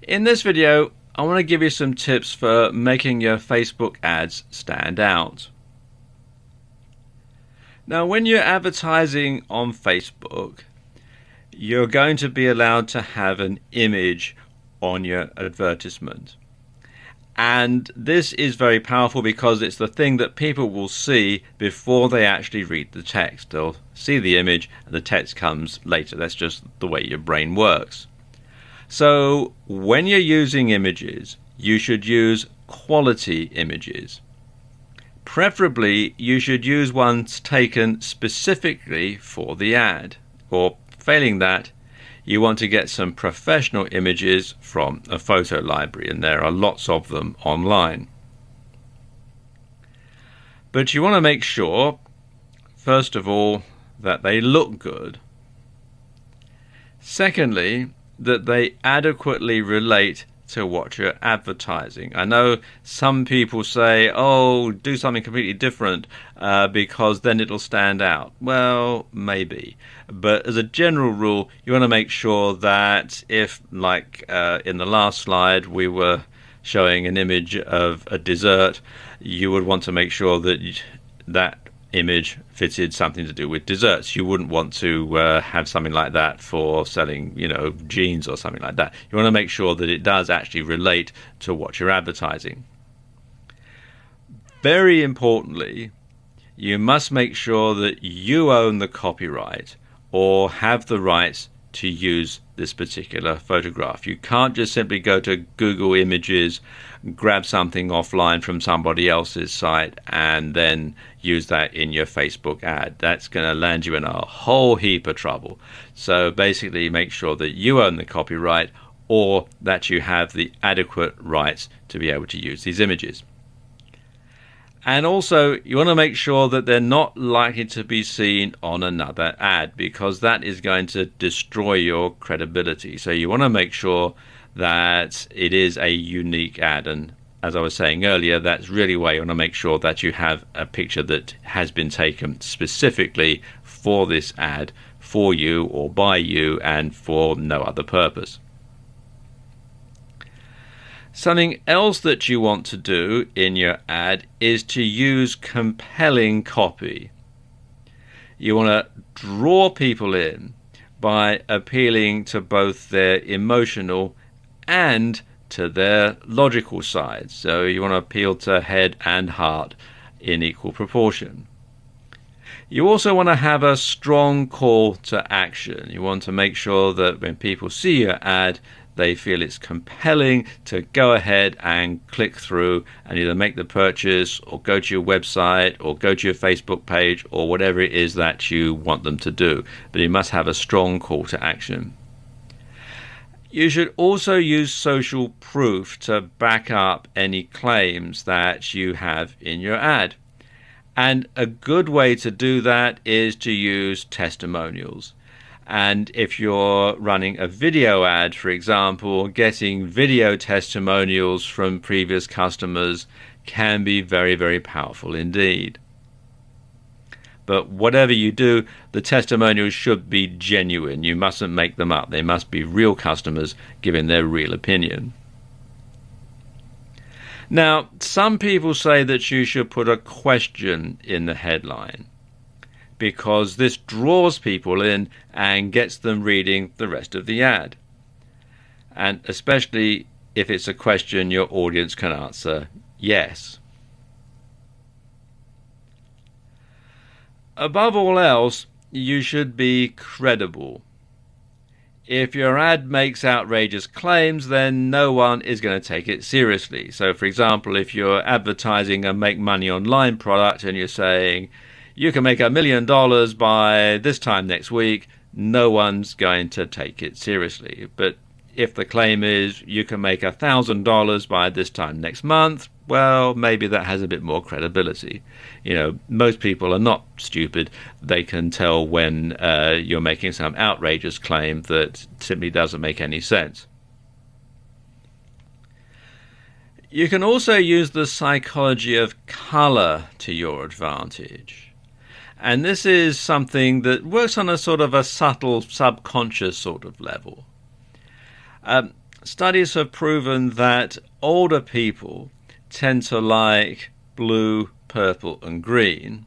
In this video, I want to give you some tips for making your Facebook ads stand out. Now, when you're advertising on Facebook, you're going to be allowed to have an image on your advertisement. And this is very powerful because it's the thing that people will see before they actually read the text. They'll see the image and the text comes later. That's just the way your brain works. So when you're using images, you should use quality images. Preferably, you should use ones taken specifically for the ad. Or failing that, you want to get some professional images from a photo library, and there are lots of them online. But you want to make sure, first of all, that they look good. Secondly, that they adequately relate to what you're advertising. I know some people say, oh, do something completely different because then it'll stand out. Well, maybe. But as a general rule, you want to make sure that if, like in the last slide, we were showing an image of a dessert, you would want to make sure that that image fitted something to do with desserts. You wouldn't want to have something like that for selling, jeans or something like that. You want to make sure that it does actually relate to what you're advertising. Very importantly, you must make sure that you own the copyright or have the rights to use this particular photograph. You can't just simply go to Google Images, grab something offline from somebody else's site and then use that in your Facebook ad. That's going to land you in a whole heap of trouble. So basically make sure that you own the copyright or that you have the adequate rights to be able to use these images. And also, you want to make sure that they're not likely to be seen on another ad, because that is going to destroy your credibility. So you want to make sure that it is a unique ad. And as I was saying earlier, that's really why you want to make sure that you have a picture that has been taken specifically for this ad, for you or by you, and for no other purpose. Something else that you want to do in your ad is to use compelling copy. You want to draw people in by appealing to both their emotional and to their logical side. So you want to appeal to head and heart in equal proportion. You also want to have a strong call to action. You want to make sure that when people see your ad, they feel it's compelling to go ahead and click through and either make the purchase or go to your website or go to your Facebook page or whatever it is that you want them to do. But you must have a strong call to action. You should also use social proof to back up any claims that you have in your ad. And a good way to do that is to use testimonials. And if you're running a video ad, for example, getting video testimonials from previous customers can be very, very powerful indeed. But whatever you do, the testimonials should be genuine. You mustn't make them up. They must be real customers giving their real opinion. Now, some people say that you should put a question in the headline, because this draws people in and gets them reading the rest of the ad. And especially if it's a question your audience can answer yes. Above all else, you should be credible. If your ad makes outrageous claims, then no one is going to take it seriously. So, for example, if you're advertising a make money online product and you're saying, you can make $1 million by this time next week, no one's going to take it seriously. But if the claim is you can make $1,000 by this time next month, well, maybe that has a bit more credibility. Most people are not stupid. They can tell when you're making some outrageous claim that simply doesn't make any sense. You can also use the psychology of color to your advantage. And this is something that works on a sort of a subtle, subconscious sort of level. studies have proven that older people tend to like blue, purple, and green,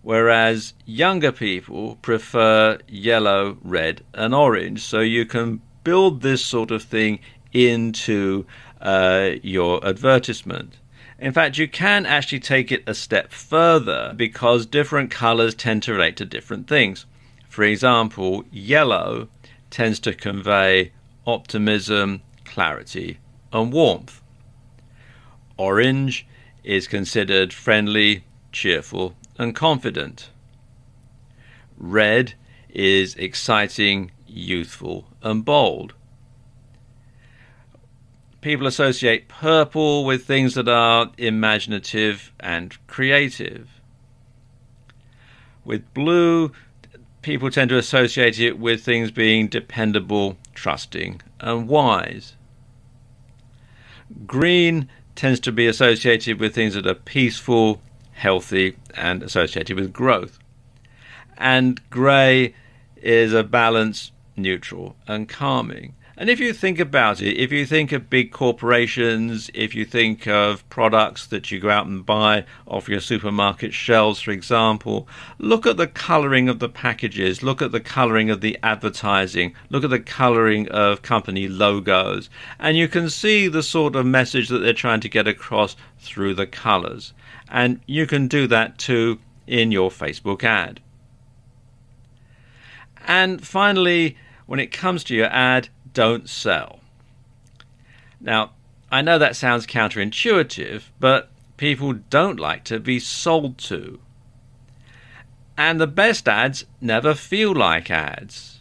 whereas younger people prefer yellow, red, and orange. So you can build this sort of thing into your advertisement. In fact, you can actually take it a step further because different colors tend to relate to different things. For example, yellow tends to convey optimism, clarity, and warmth. Orange is considered friendly, cheerful, and confident. Red is exciting, youthful, and bold. People associate purple with things that are imaginative and creative. With blue, people tend to associate it with things being dependable, trusting, and wise. Green tends to be associated with things that are peaceful, healthy, and associated with growth. And grey is a balance, neutral, and calming. And if you think about it, if you think of big corporations, if you think of products that you go out and buy off your supermarket shelves, for example, look at the colouring of the packages, look at the colouring of the advertising, look at the colouring of company logos, and you can see the sort of message that they're trying to get across through the colours. And you can do that too in your Facebook ad. And finally, when it comes to your ad, don't sell. Now, I know that sounds counterintuitive, but people don't like to be sold to. And the best ads never feel like ads.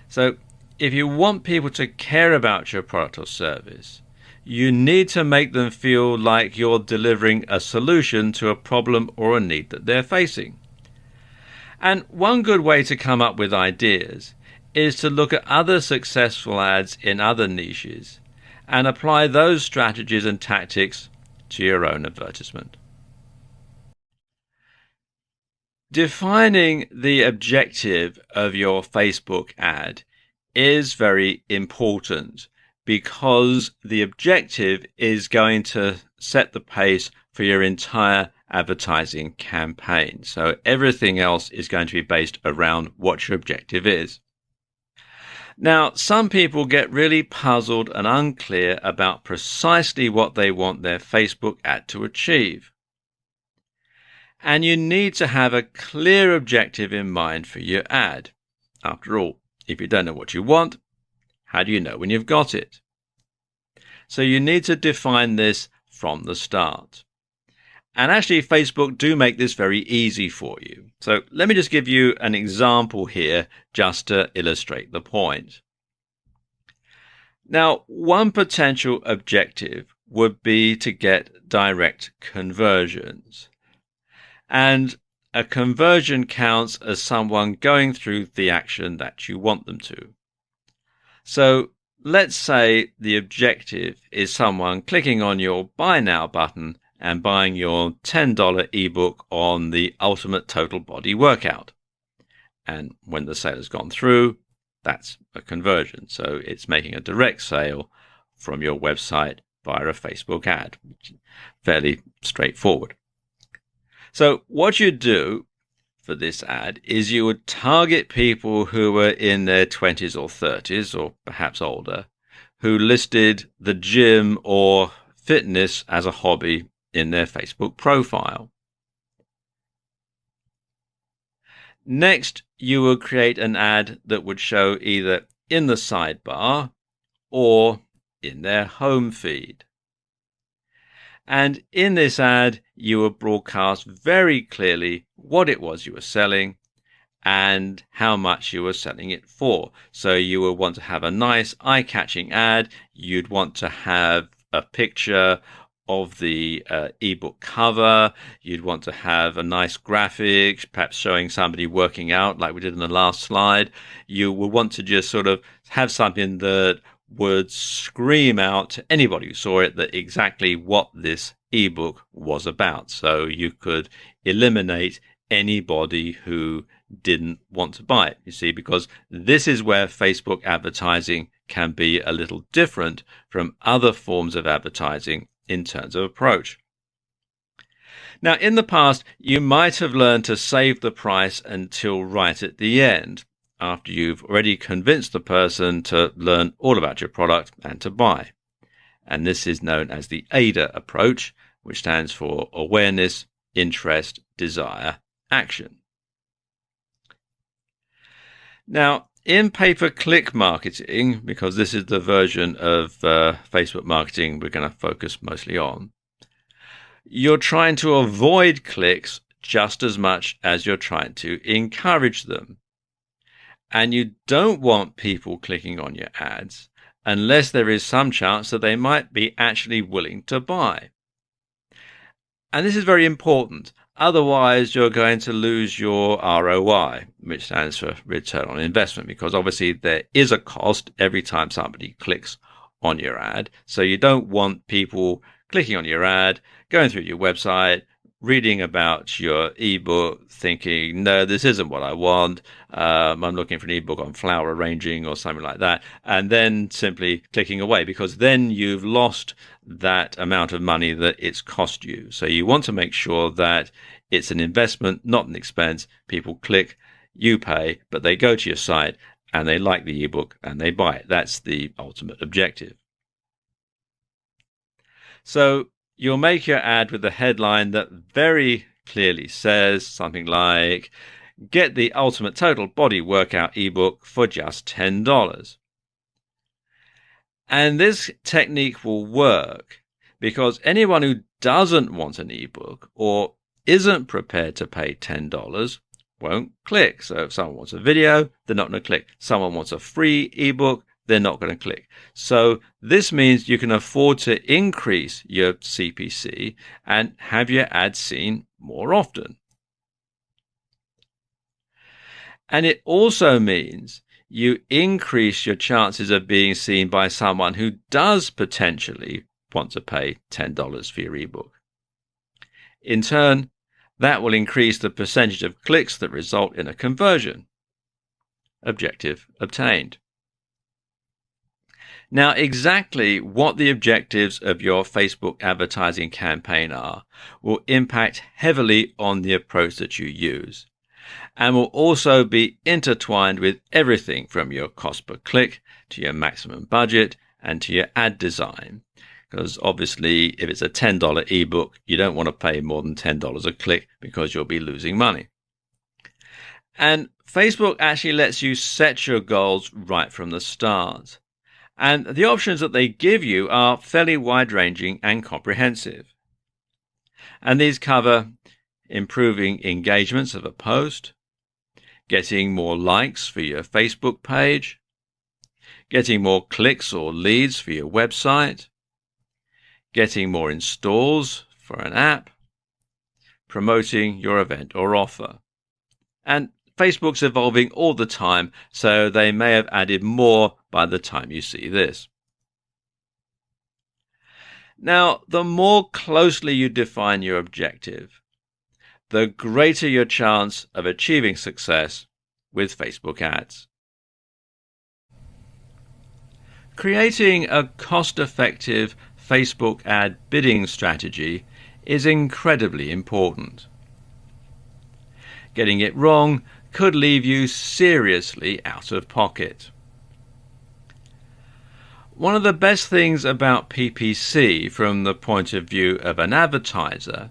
So if you want people to care about your product or service, you need to make them feel like you're delivering a solution to a problem or a need that they're facing. And one good way to come up with ideas is to look at other successful ads in other niches and apply those strategies and tactics to your own advertisement. Defining the objective of your Facebook ad is very important because the objective is going to set the pace for your entire advertising campaign. So everything else is going to be based around what your objective is. Now, some people get really puzzled and unclear about precisely what they want their Facebook ad to achieve. And you need to have a clear objective in mind for your ad. After all, if you don't know what you want, how do you know when you've got it? So you need to define this from the start. And actually, Facebook do make this very easy for you. So let me just give you an example here just to illustrate the point. Now, one potential objective would be to get direct conversions. And a conversion counts as someone going through the action that you want them to. So let's say the objective is someone clicking on your Buy Now button and buying your $10 ebook on the ultimate total body workout. And when the sale has gone through, that's a conversion. So it's making a direct sale from your website via a Facebook ad. Fairly straightforward. So what you do for this ad is you would target people who were in their 20s or 30s, or perhaps older, who listed the gym or fitness as a hobby in their Facebook profile. Next, you will create an ad that would show either in the sidebar or in their home feed. And in this ad, you will broadcast very clearly what it was you were selling and how much you were selling it for. So you will want to have a nice eye-catching ad. You'd want to have a picture of the ebook cover. You'd want to have a nice graphic, perhaps showing somebody working out like we did in the last slide. You will want to just sort of have something that would scream out to anybody who saw it that exactly what this ebook was about. So you could eliminate anybody who didn't want to buy it, you see, because this is where Facebook advertising can be a little different from other forms of advertising in terms of approach. Now, in the past, you might have learned to save the price until right at the end, after you've already convinced the person to learn all about your product and to buy. And this is known as the AIDA approach, which stands for awareness, interest, desire, action. Now, in pay-per-click marketing, because this is the version of Facebook marketing we're going to focus mostly on, you're trying to avoid clicks just as much as you're trying to encourage them. And you don't want people clicking on your ads unless there is some chance that they might be actually willing to buy. And this is very important. Otherwise, you're going to lose your ROI, which stands for return on investment, because obviously there is a cost every time somebody clicks on your ad. So you don't want people clicking on your ad, going through your website, reading about your ebook, thinking, no, this isn't what I want. I'm looking for an ebook on flower arranging or something like that, and then simply clicking away, because then you've lost that amount of money that it's cost you. So you want to make sure that it's an investment, not an expense. People click, you pay, but they go to your site and they like the ebook and they buy it. That's the ultimate objective. So you'll make your ad with a headline that very clearly says something like, get the ultimate total body workout ebook for just $10. And this technique will work because anyone who doesn't want an ebook or isn't prepared to pay $10 won't click. So if someone wants a video, they're not going to click. Someone wants a free ebook, they're not going to click. So this means you can afford to increase your CPC and have your ads seen more often. And it also means you increase your chances of being seen by someone who does potentially want to pay $10 for your ebook. In turn, that will increase the percentage of clicks that result in a conversion. Objective obtained. Now, exactly what the objectives of your Facebook advertising campaign are will impact heavily on the approach that you use, and will also be intertwined with everything from your cost per click to your maximum budget and to your ad design. Because obviously, if it's a $10 ebook, you don't want to pay more than $10 a click because you'll be losing money. And Facebook actually lets you set your goals right from the start. And the options that they give you are fairly wide-ranging and comprehensive. And these cover improving engagements of a post, getting more likes for your Facebook page, getting more clicks or leads for your website, getting more installs for an app, promoting your event or offer. And Facebook's evolving all the time, so they may have added more by the time you see this. Now, the more closely you define your objective, the greater your chance of achieving success with Facebook ads. Creating a cost-effective Facebook ad bidding strategy is incredibly important. Getting it wrong could leave you seriously out of pocket. One of the best things about PPC from the point of view of an advertiser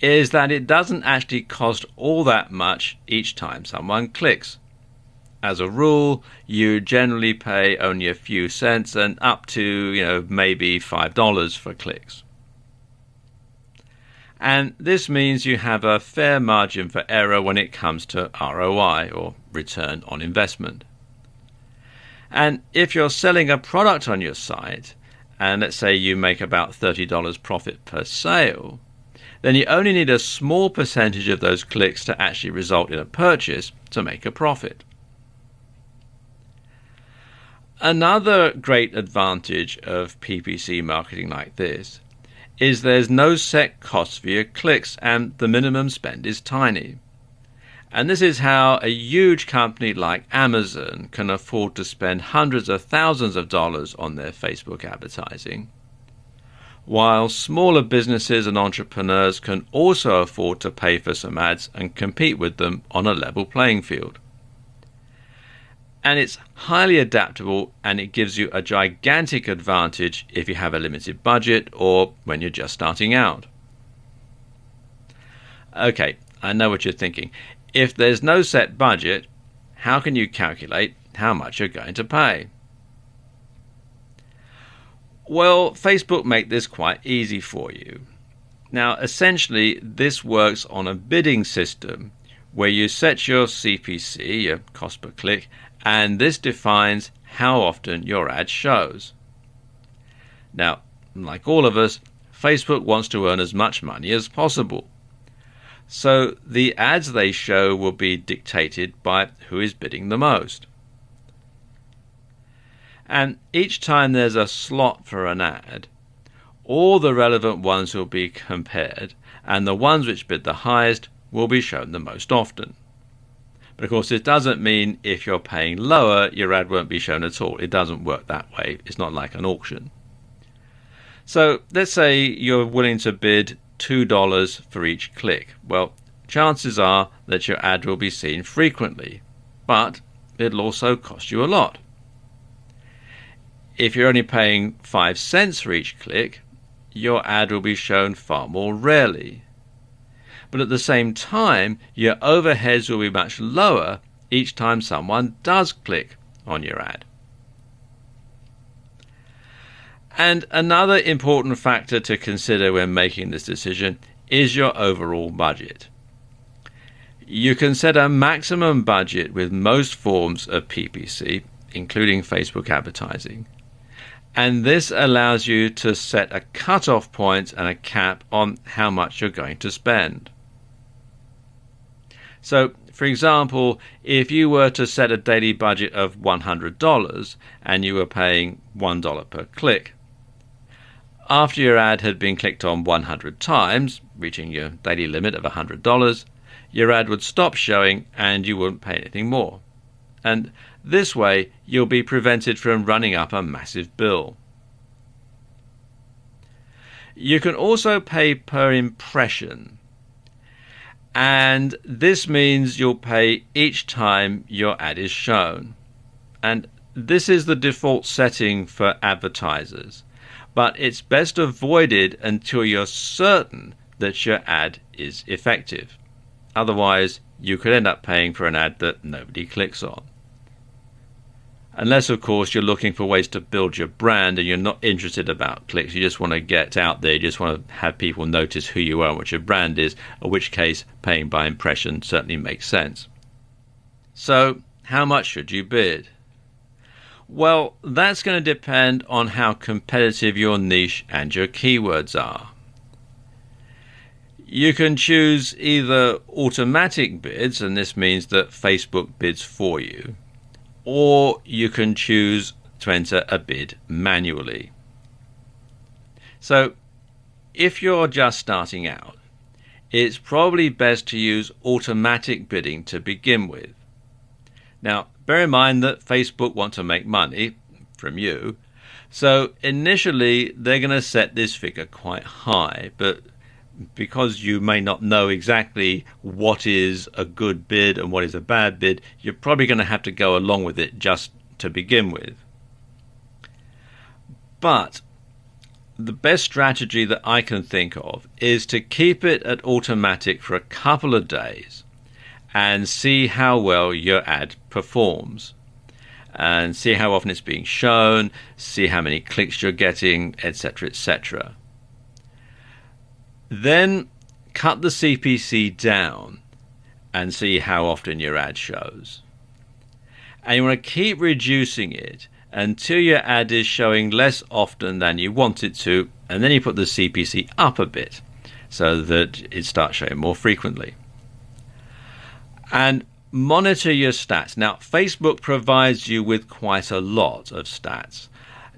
is that it doesn't actually cost all that much each time someone clicks. As a rule, you generally pay only a few cents and up to, maybe $5 for clicks. And this means you have a fair margin for error when it comes to ROI, or return on investment. And if you're selling a product on your site, and let's say you make about $30 profit per sale, then you only need a small percentage of those clicks to actually result in a purchase to make a profit. Another great advantage of PPC marketing like this is there's no set cost for your clicks and the minimum spend is tiny. And this is how a huge company like Amazon can afford to spend hundreds of thousands of dollars on their Facebook advertising, while smaller businesses and entrepreneurs can also afford to pay for some ads and compete with them on a level playing field. And it's highly adaptable, and it gives you a gigantic advantage if you have a limited budget or when you're just starting out. Okay, I know what you're thinking. If there's no set budget, how can you calculate how much you're going to pay? Well, Facebook make this quite easy for you. Now, essentially, this works on a bidding system where you set your CPC, your cost per click, and this defines how often your ad shows. Now, like all of us, Facebook wants to earn as much money as possible. So the ads they show will be dictated by who is bidding the most. And each time there's a slot for an ad, all the relevant ones will be compared, and the ones which bid the highest will be shown the most often. But of course, it doesn't mean if you're paying lower, your ad won't be shown at all. It doesn't work that way. It's not like an auction. So let's say you're willing to bid $2 for each click. Well, chances are that your ad will be seen frequently, but it'll also cost you a lot. If you're only paying 5 cents for each click, your ad will be shown far more rarely. But at the same time, your overheads will be much lower each time someone does click on your ad. And another important factor to consider when making this decision is your overall budget. You can set a maximum budget with most forms of PPC, including Facebook advertising. And this allows you to set a cut-off point and a cap on how much you're going to spend. So, for example, if you were to set a daily budget of $100 and you were paying $1 per click, after your ad had been clicked on 100 times, reaching your daily limit of $100, your ad would stop showing and you wouldn't pay anything more. And this way, you'll be prevented from running up a massive bill. You can also pay per impression. And this means you'll pay each time your ad is shown. And this is the default setting for advertisers. But it's best avoided until you're certain that your ad is effective. Otherwise, you could end up paying for an ad that nobody clicks on. Unless, of course, you're looking for ways to build your brand and you're not interested about clicks. You just want to get out there. You just want to have people notice who you are and what your brand is, in which case paying by impression certainly makes sense. So, how much should you bid? Well, that's going to depend on how competitive your niche and your keywords are. You can choose either automatic bids, and this means that Facebook bids for you, or you can choose to enter a bid manually. So, if you're just starting out, it's probably best to use automatic bidding to begin with. Now, bear in mind that Facebook want to make money from you, so initially they're going to set this figure quite high, but because you may not know exactly what is a good bid and what is a bad bid, you're probably going to have to go along with it just to begin with. But the best strategy that I can think of is to keep it at automatic for a couple of days and see how well your ad performs, and see how often it's being shown, see how many clicks you're getting, etc., etc. Then cut the CPC down and see how often your ad shows. And you want to keep reducing it until your ad is showing less often than you want it to, and then you put the CPC up a bit so that it starts showing more frequently. And monitor your stats. Now, Facebook provides you with quite a lot of stats,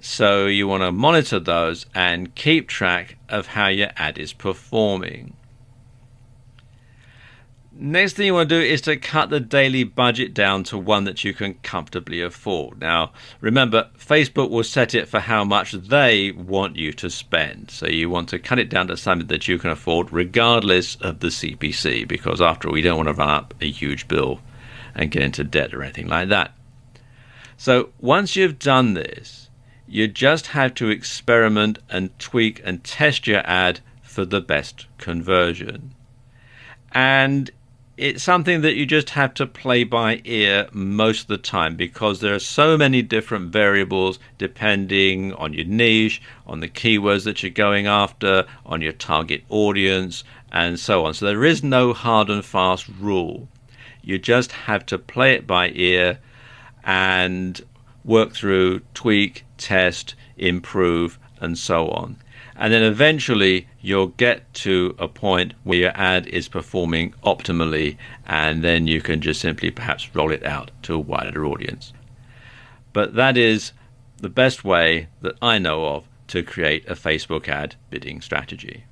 so you want to monitor those and keep track of how your ad is performing. Next thing you want to do is to cut the daily budget down to one that you can comfortably afford. Now, remember, Facebook will set it for how much they want you to spend. So you want to cut it down to something that you can afford regardless of the CPC, because after all, we don't want to run up a huge bill and get into debt or anything like that. So once you've done this, you just have to experiment and tweak and test your ad for the best conversion. And it's something that you just have to play by ear most of the time, because there are so many different variables depending on your niche, on the keywords that you're going after, on your target audience, and so on. So there is no hard and fast rule. You just have to play it by ear and work through, tweak, test, improve, and so on. And then eventually you'll get to a point where your ad is performing optimally, and then you can just simply perhaps roll it out to a wider audience. But that is the best way that I know of to create a Facebook ad bidding strategy.